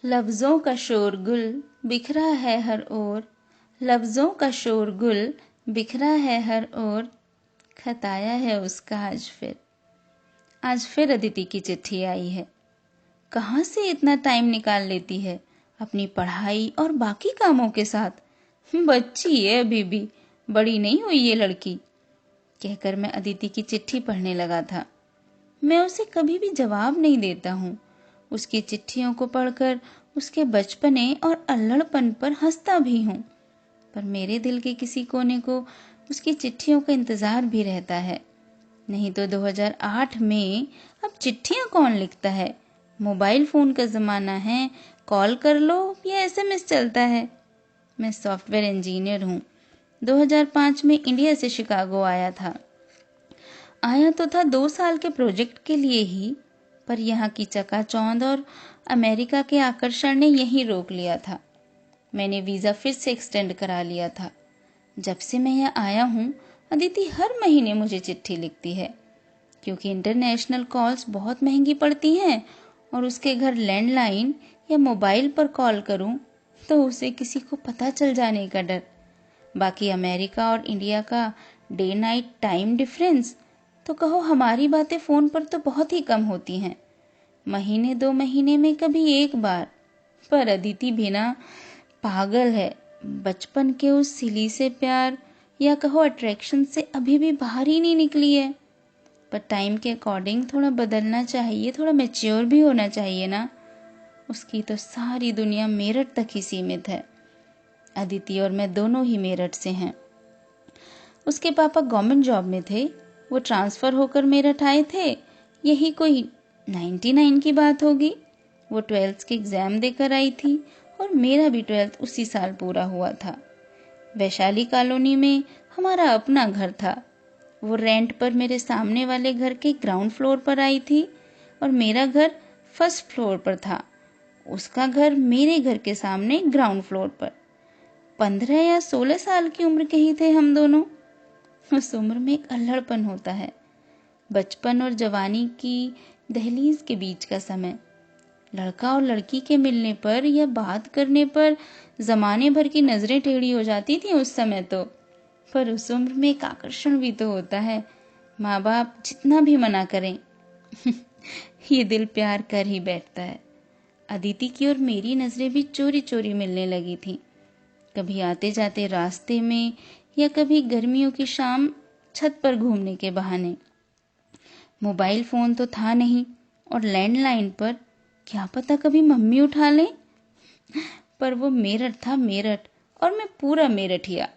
लफ्ज़ों का शोरगुल बिखरा है हर ओर, लफ्ज़ों का शोरगुल बिखरा है हर ओर, खत आया है उसका आज फिर अदिति की चिट्ठी आई है। कहाँ से इतना टाइम निकाल लेती है अपनी पढ़ाई और बाकी कामों के साथ। बच्ची है अभी भी, बड़ी नहीं हुई ये लड़की, कहकर मैं अदिति की चिट्ठी पढ़ने लगा था। मैं उसे कभी भी जवाब नहीं देता हूँ। उसकी चिट्ठियों को पढ़कर उसके बचपने और अल्लड़पन पर हंसता भी हूँ, पर मेरे दिल के किसी कोने को उसकी चिट्ठियों का इंतजार भी रहता है। नहीं तो 2008 में अब चिट्ठियां कौन लिखता है? मोबाइल फोन का जमाना है, कॉल कर लो या एसएमएस चलता है। मैं सॉफ्टवेयर इंजीनियर हूँ। 2005 में इंडिया से शिकागो आया तो था 2 साल के प्रोजेक्ट के लिए ही, पर यहाँ की चकाचौंध और अमेरिका के आकर्षण ने यहीं रोक लिया था। मैंने वीज़ा फिर से एक्सटेंड करा लिया था। जब से मैं यहाँ आया हूँ, अदिति हर महीने मुझे चिट्ठी लिखती है, क्योंकि इंटरनेशनल कॉल्स बहुत महंगी पड़ती हैं और उसके घर लैंडलाइन या मोबाइल पर कॉल करूँ तो उसे किसी को पता चल जाने का डर। बाकी अमेरिका और इंडिया का डे नाइट टाइम डिफरेंस, तो कहो हमारी बातें फ़ोन पर तो बहुत ही कम होती हैं, महीने 2 महीने में कभी एक बार। पर अदिति भी ना पागल है, बचपन के उस सिली से प्यार या कहो अट्रैक्शन से अभी भी बाहर ही नहीं निकली है। पर टाइम के अकॉर्डिंग थोड़ा बदलना चाहिए, थोड़ा मैच्योर भी होना चाहिए ना। उसकी तो सारी दुनिया मेरठ तक ही सीमित है। अदिति और मैं दोनों ही मेरठ से हैं। उसके पापा गवर्नमेंट जॉब में थे, वो ट्रांसफ़र होकर मेरठ आए थे। यही कोई 99 की बात होगी। वो 12th के एग्ज़ाम देकर आई थी और मेरा भी 12th उसी साल पूरा हुआ था। वैशाली कॉलोनी में हमारा अपना घर था। वो रेंट पर मेरे सामने वाले घर के ग्राउंड फ्लोर पर आई थी और मेरा घर फर्स्ट फ्लोर पर था। उसका घर मेरे घर के सामने ग्राउंड फ्लोर पर। 15 या 16 साल की उम्र के ही थे हम दोनों। उस उम्र में एक अल्हड़पन होता है, बचपन और जवानी की दहलीज के बीच का समय। लड़का और लड़की के मिलने पर या बात करने पर जमाने भर की नजरें टेढ़ी हो जाती थी उस समय तो। पर उस उम्र में एक आकर्षण भी तो होता है, माँ बाप जितना भी मना करें ये दिल प्यार कर ही बैठता है। अदिति की और मेरी नजरें भी चोरी चोरी मिलने लगी थी, कभी आते जाते रास्ते में या कभी गर्मियों की शाम छत पर घूमने के बहाने। मोबाइल फोन तो था नहीं और लैंडलाइन पर क्या पता कभी मम्मी उठा लें। पर वो मेरठ था मेरठ, और मैं पूरा मेरठिया।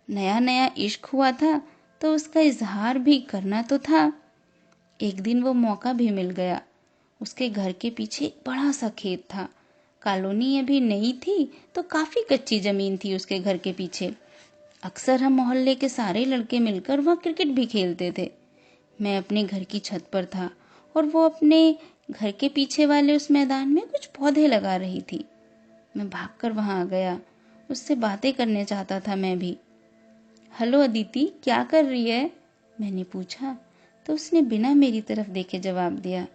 नया नया इश्क हुआ था तो उसका इजहार भी करना तो था। एक दिन वो मौका भी मिल गया। उसके घर के पीछे एक बड़ा सा खेत था। कॉलोनी अभी नई थी तो काफी कच्ची जमीन थी उसके घर के पीछे। अक्सर हम मोहल्ले के सारे लड़के मिलकर वहाँ क्रिकेट भी खेलते थे। मैं अपने घर की छत पर था और वो अपने घर के पीछे वाले उस मैदान में कुछ पौधे लगा रही थी। मैं भागकर वहां आ गया, उससे बातें करने चाहता था मैं भी। हेलो अदिति, क्या कर रही है? मैंने पूछा तो उसने बिना मेरी तरफ देखे जवाब दिया,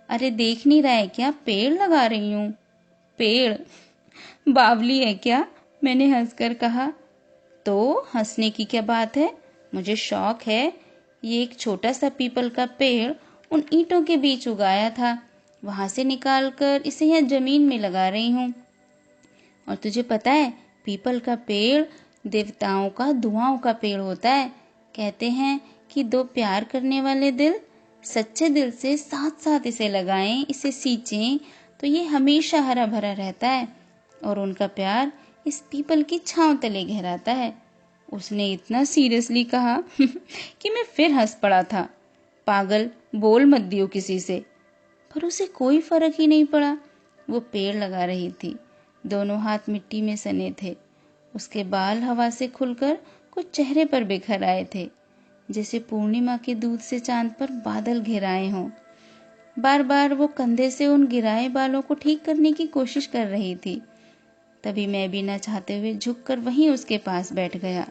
अरे देख नहीं रहा है क्या, पेड़ लगा रही हूँ। पेड़? बावली है क्या? मैंने हंसकर कहा। तो हंसने की क्या बात है, मुझे शौक है। ये एक छोटा सा पीपल का पेड़ उन ईंटों के बीच उगाया था, वहां से निकालकर इसे यहाँ जमीन में लगा रही हूँ। और तुझे पता है, पीपल का पेड़ देवताओं का दुआओं का पेड़ होता है। कहते हैं कि 2 प्यार करने वाले दिल सच्चे दिल से साथ साथ इसे लगाएं, इसे सींचें तो ये हमेशा हरा भरा रहता है और उनका प्यार इस पीपल की छांव तले गहराता है। उसने इतना सीरियसली कहा कि मैं फिर हंस पड़ा था। पागल, बोल मत दियो किसी से। पर उसे कोई फर्क ही नहीं पड़ा। वो पेड़ लगा रही थी, दोनों हाथ मिट्टी में सने थे। उसके बाल हवा से खुलकर कुछ चेहरे पर बिखर आए थे, जैसे पूर्णिमा के दूध से चांद पर बादल घिराए हों। बार बार वो कंधे से उन गिराए बालों को ठीक करने की कोशिश कर रही थी। तभी मैं भी न चाहते हुए झुककर वहीं उसके पास बैठ गया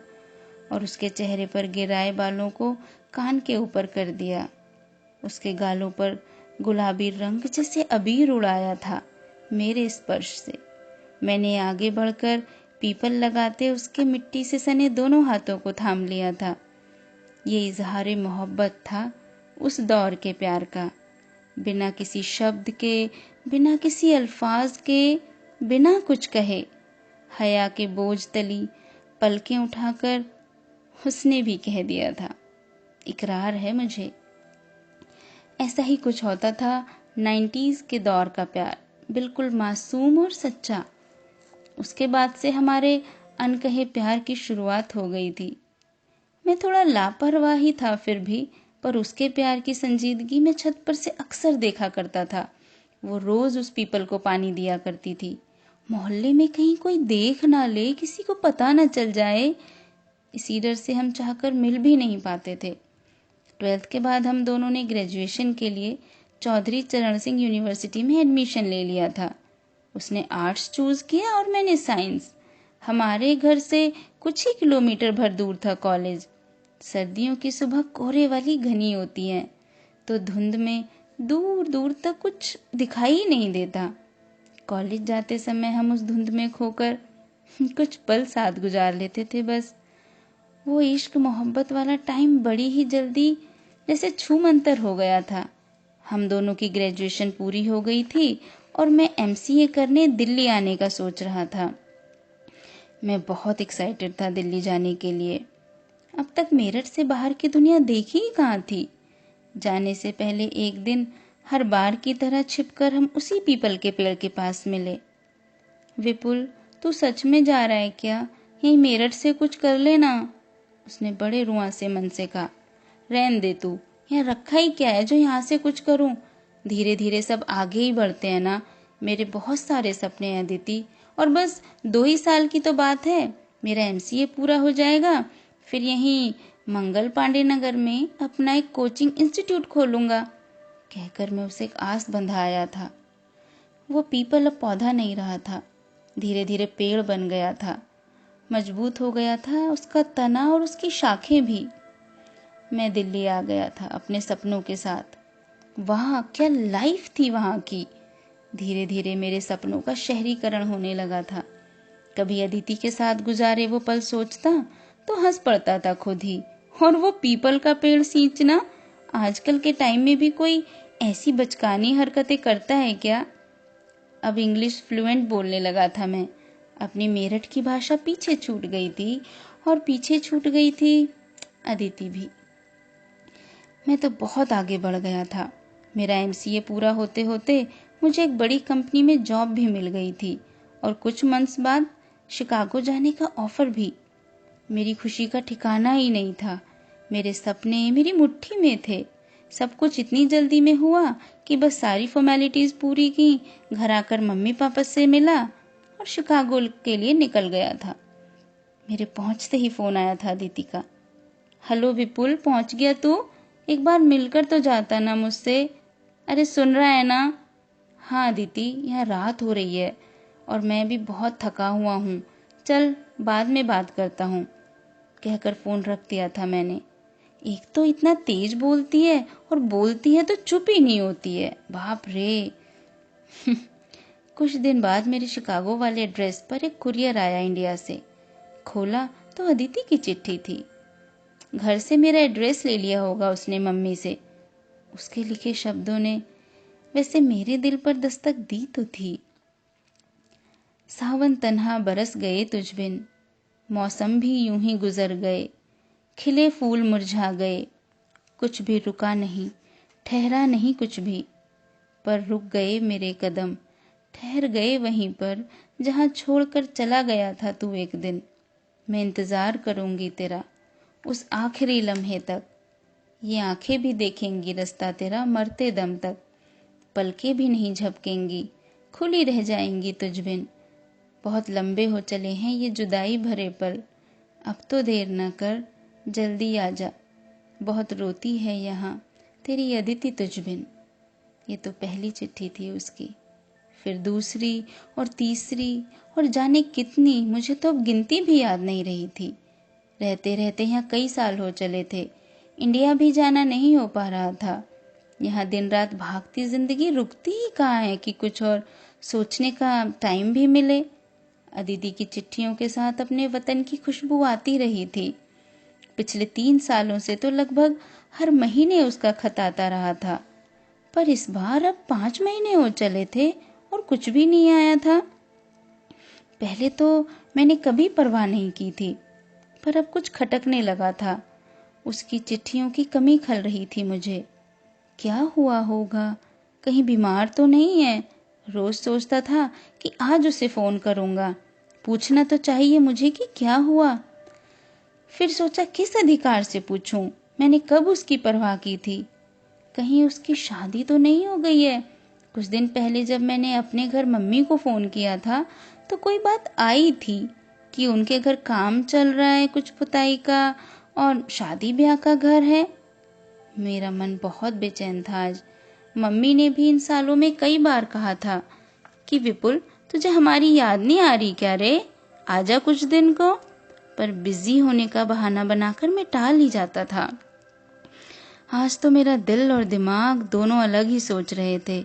और उसके चेहरे पर गिराए बालों को कान के ऊपर कर दिया। उसके गालों पर गुलाबी रंग जैसे अबीर उड़ाया था। मेरे स्पर्श से। मैंने आगे बढ़कर पीपल लगाते उसके मिट्टी से सने दोनों हाथों को थाम लिया था। ये इजहार मोहब्बत था उस दौर के प्यार का, बिना किसी शब्द के, बिना किसी अल्फाज के, बिना कुछ कहे। हया के बोझ तली पलकें उठाकर उसने भी कह दिया था, इकरार है मुझे। ऐसा ही कुछ होता था 90s के दौर का प्यार, बिल्कुल मासूम और सच्चा। उसके बाद से हमारे अनकहे प्यार की शुरुआत हो गई थी। मैं थोड़ा लापरवाह ही था फिर भी, पर उसके प्यार की संजीदगी में छत पर से अक्सर देखा करता था। वो रोज उस पीपल को पानी दिया करती थी। मोहल्ले में कहीं कोई देख ना ले, किसी को पता ना चल जाए, इसी डर से हम चाहकर मिल भी नहीं पाते थे। 12th के बाद हम दोनों ने ग्रेजुएशन के लिए चौधरी चरण सिंह यूनिवर्सिटी में एडमिशन ले लिया था। उसने आर्ट्स चूज किया और मैंने साइंस। हमारे घर से कुछ ही किलोमीटर भर दूर था कॉलेज। सर्दियों की सुबह कोहरे वाली घनी होती है, तो धुंध में दूर दूर तक कुछ दिखाई ही नहीं देता। कॉलेज जाते समय हम उस धुंध में खोकर कुछ पल साथ गुजार लेते थे बस। वो इश्क मोहब्बत वाला टाइम बड़ी ही जल्दी जैसे छूमंतर हो गया था। हम दोनों की ग्रेजुएशन पूरी हो गई थी और मैं एमसीए करने दिल्ली आने का सोच रहा था। मैं बहुत एक्साइटेड था दिल्ली जाने के लिए। अब तक मेरठ से बाहर की दुनिया देखी ही कहाँ थी। जाने से पहले एक दिन हर बार की तरह छिपकर हम उसी पीपल के पेड़ के पास मिले। विपुल, तू सच में जा रहा है क्या? यहीं मेरठ से कुछ कर लेना, उसने बड़े रुआ से मन से कहा। रहन दे तू, यहाँ रखा ही क्या है जो यहाँ से कुछ करूं? धीरे धीरे सब आगे ही बढ़ते हैं ना। मेरे बहुत सारे सपने हैं अदिति, और बस 2 ही साल की तो बात है, मेरा एमसीए पूरा हो जाएगा। फिर यहीं मंगल पांडे नगर में अपना एक कोचिंग इंस्टीट्यूट खोलूंगा, कहकर मैं उसे एक आस बंधाया था। वो पीपल अब पौधा नहीं रहा था, धीरे धीरे पेड़ बन गया था। मजबूत हो गया था उसका तना और उसकी शाखें भी। मैं दिल्ली आ गया था अपने सपनों के साथ। वहाँ क्या लाइफ थी वहाँ की। धीरे धीरे मेरे सपनों का शहरीकरण होने लगा था। कभी अदिति के साथ गुजारे वो पल सोचता तो हंस पड़ता था खुद ही। और वो पीपल का पेड़ सींचना, आजकल के टाइम में भी कोई ऐसी बचकानी हरकतें करता है क्या? अब इंग्लिश फ्लुएंट बोलने लगा था मैं। अपनी मेरठ की भाषा पीछे छूट गई थी, और पीछे छूट गई थी अदिति भी। मैं तो बहुत आगे बढ़ गया था। मेरा एमसीए पूरा होते होते मुझे एक बड़ी कंपनी में जॉब भी मिल गई थी, और कुछ मंथ्स बाद शिकागो जाने का ऑफर भी। मेरी खुशी का ठिकाना ही नहीं था। मेरे सपने मेरी मुट्ठी में थे। सब कुछ इतनी जल्दी में हुआ कि बस सारी फॉर्मेलिटीज पूरी की, घर आकर मम्मी पापा से मिला और शिकागो के लिए निकल गया था। मेरे पहुंचते ही फोन आया था अदिति का। हेलो विपुल, पहुंच गया तू? एक बार मिलकर तो जाता ना मुझसे। अरे सुन रहा है ना? हाँ अदिति, यहाँ रात हो रही है और मैं भी बहुत थका हुआ हूँ। चल बाद में बात करता हूँ, कहकर फोन रख दिया था मैंने। एक तो इतना तेज बोलती है और बोलती है तो चुप ही नहीं होती है, बाप रे। कुछ दिन बाद मेरे शिकागो वाले एड्रेस पर एक कुरियर आया इंडिया से। खोला तो अदिति की चिट्ठी थी। घर से मेरा एड्रेस ले लिया होगा उसने मम्मी से। उसके लिखे शब्दों ने वैसे मेरे दिल पर दस्तक दी तो थी। सावन तन्हा बरस गए तुझ बिन, मौसम भी यूं ही गुजर गए, खिले फूल मुरझा गए, कुछ भी रुका नहीं, ठहरा नहीं कुछ भी, पर रुक गए मेरे कदम, ठहर गए वहीं पर जहां छोड़कर चला गया था तू एक दिन। मैं इंतजार करूंगी तेरा उस आखिरी लम्हे तक। ये आंखें भी देखेंगी रास्ता तेरा मरते दम तक। पलकें भी नहीं झपकेंगी, खुली रह जाएंगी तुझ बिन। बहुत लंबे हो चले हैं ये जुदाई भरे पल, अब तो देर न कर, जल्दी आ जा। बहुत रोती है यहाँ तेरी अदिति तुझ बिन। ये तो पहली चिट्ठी थी उसकी। फिर दूसरी और तीसरी और जाने कितनी, मुझे तो अब गिनती भी याद नहीं रही थी। रहते रहते यहाँ कई साल हो चले थे। इंडिया भी जाना नहीं हो पा रहा था। यहाँ दिन रात भागती जिंदगी रुकती ही कहाँ है कि कुछ और सोचने का टाइम भी मिले। अदिति की चिट्ठियों के साथ अपने वतन की खुशबू आती रही थी। पिछले 3 सालों से तो लगभग हर महीने उसका खत आता रहा था, पर इस बार अब 5 महीने हो चले थे और कुछ भी नहीं आया था। पहले तो मैंने कभी परवाह नहीं की थी, पर अब कुछ खटकने लगा था। उसकी चिट्ठियों की कमी खल रही थी मुझे। क्या हुआ होगा, कहीं बीमार तो नहीं है? रोज सोचता था कि आज उसे फोन करूंगा, पूछना तो चाहिए मुझे कि क्या हुआ। फिर सोचा किस अधिकार से पूछूं, मैंने कब उसकी परवाह की थी? कहीं उसकी शादी तो नहीं हो गई है? कुछ दिन पहले जब मैंने अपने घर मम्मी को फोन किया था तो कोई बात आई थी कि उनके घर काम चल रहा है कुछ पुताई का और शादी ब्याह का घर है। मेरा मन बहुत बेचैन था आज। मम्मी ने भी इन सालों में कई बार कहा था कि विपुल, तुझे हमारी याद नहीं आ रही क्या रे, आजा कुछ दिन को, पर बिजी होने का बहाना बनाकर मैं टाल ही जाता था। आज तो मेरा दिल और दिमाग दोनों अलग ही सोच रहे थे।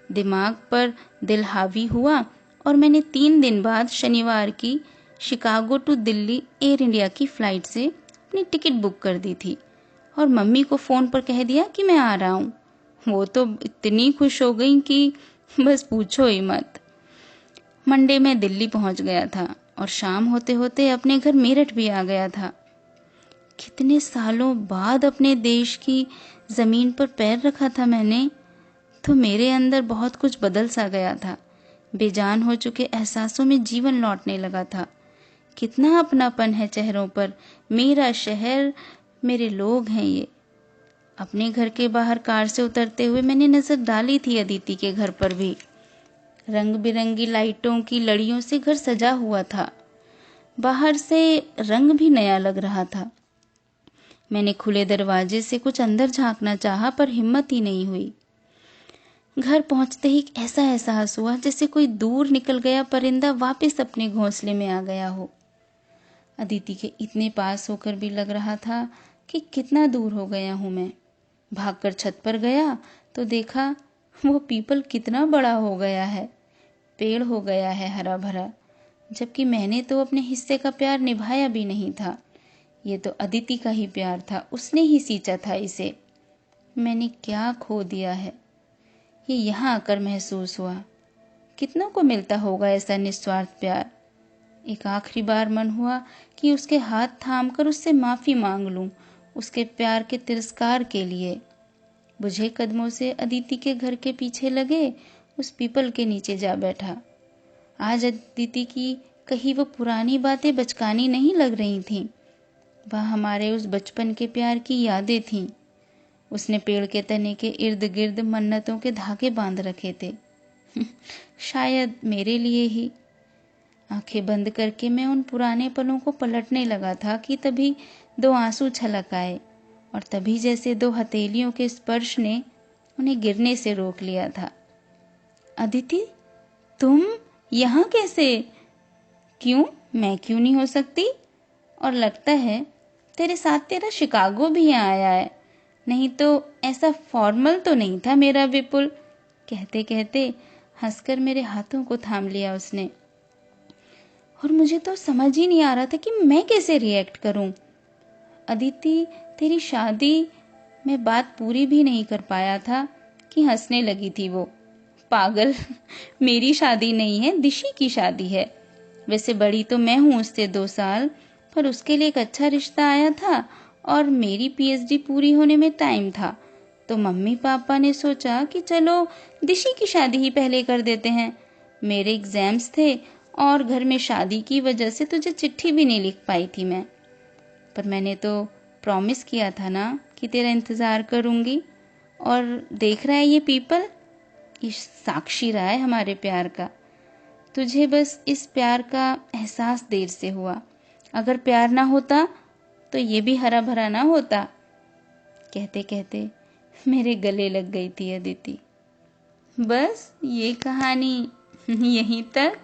दिमाग पर दिल हावी हुआ और मैंने 3 दिन बाद शनिवार की Chicago to Delhi Air India की फ्लाइट से अपनी टिकट बुक कर दी थी और मम्मी को फ़ोन पर कह दिया कि मैं आ रहा हूँ। वो तो इतनी खुश हो गई कि बस पूछो ही मत। मंडे में दिल्ली पहुँच गया था और शाम होते होते अपने घर मेरठ भी आ गया था। कितने सालों बाद अपने देश की ज़मीन पर पैर रखा था मैंने, तो मेरे अंदर बहुत कुछ बदल सा गया था। बेजान हो चुके एहसासों में जीवन लौटने लगा था। कितना अपनापन है चेहरों पर। मेरा शहर, मेरे लोग हैं ये। अपने घर के बाहर कार से उतरते हुए मैंने नजर डाली थी अदिति के घर पर भी। रंग बिरंगी लाइटों की लड़ियों से घर सजा हुआ था। बाहर से रंग भी नया लग रहा था। मैंने खुले दरवाजे से कुछ अंदर झांकना चाहा, पर हिम्मत ही नहीं हुई। घर पहुंचते ही एक ऐसा एहसास हुआ जैसे कोई दूर निकल गया परिंदा वापस अपने घोंसले में आ गया हो। अदिति के इतने पास होकर भी लग रहा था कि कितना दूर हो गया हूं मैं। भागकर छत पर गया तो देखा वो पीपल कितना बड़ा हो गया है, पेड़ हो गया है हरा भरा, जबकि मैंने तो अपने हिस्से का प्यार निभाया भी नहीं था। ये तो अदिति का ही प्यार था, उसने ही सींचा था इसे। मैंने क्या खो दिया है, ये यहाँ आकर महसूस हुआ। कितनों को मिलता होगा ऐसा निस्वार्थ प्यार। एक आखिरी बार मन हुआ कि उसके हाथ थामकर उससे माफी मांग लूं, उसके प्यार के तिरस्कार के लिए। बुझे कदमों से अदिति के घर के पीछे लगे उस पीपल के नीचे जा बैठा। आज अदिति की कही वो पुरानी बातें बचकानी नहीं लग रही थीं। वह हमारे उस बचपन के प्यार की यादें थीं। उसने पेड़ के तने के इर्द गिर्द मन्नतों के धागे बांध रखे थे शायद मेरे लिए ही। आंखें बंद करके मैं उन पुराने पलों को पलटने लगा था कि तभी 2 आंसू छलक आए और तभी जैसे 2 हथेलियों के स्पर्श ने उन्हें गिरने से रोक लिया था। अदिति, तुम यहाँ कैसे? क्यों, मैं क्यों नहीं हो सकती? और लगता है तेरे साथ तेरा शिकागो भी यहाँ आया है, नहीं तो ऐसा फॉर्मल तो नहीं था मेरा विपुल। कहते कहते हंसकर मेरे हाथों को थाम लिया उसने। और मुझे तो समझ ही नहीं आ रहा था कि मैं कैसे रिएक्ट करूं। अदिति, तेरी शादी, मैं बात पूरी भी नहीं कर पाया था कि हंसने लगी थी वो। पागल मेरी शादी नहीं है, दिशी की शादी है। वैसे बड़ी तो मैं हूं उससे 2 साल, पर उसके लिए एक अच्छा रिश्ता आया था और मेरी पीएचडी पूरी होने में टाइम था, तो मम्मी पापा ने सोचा कि चलो दिशी की शादी ही पहले कर देते हैं। मेरे एग्जाम्स थे और घर में शादी की वजह से तुझे चिट्ठी भी नहीं लिख पाई थी मैं, पर मैंने तो प्रॉमिस किया था ना कि तेरा इंतज़ार करूंगी। और देख रहा है ये पीपल, ये साक्षी रहा है हमारे प्यार का। तुझे बस इस प्यार का एहसास देर से हुआ, अगर प्यार ना होता तो ये भी हरा भरा ना होता। कहते कहते मेरे गले लग गई थी अदिति। बस ये कहानी यहीं तक।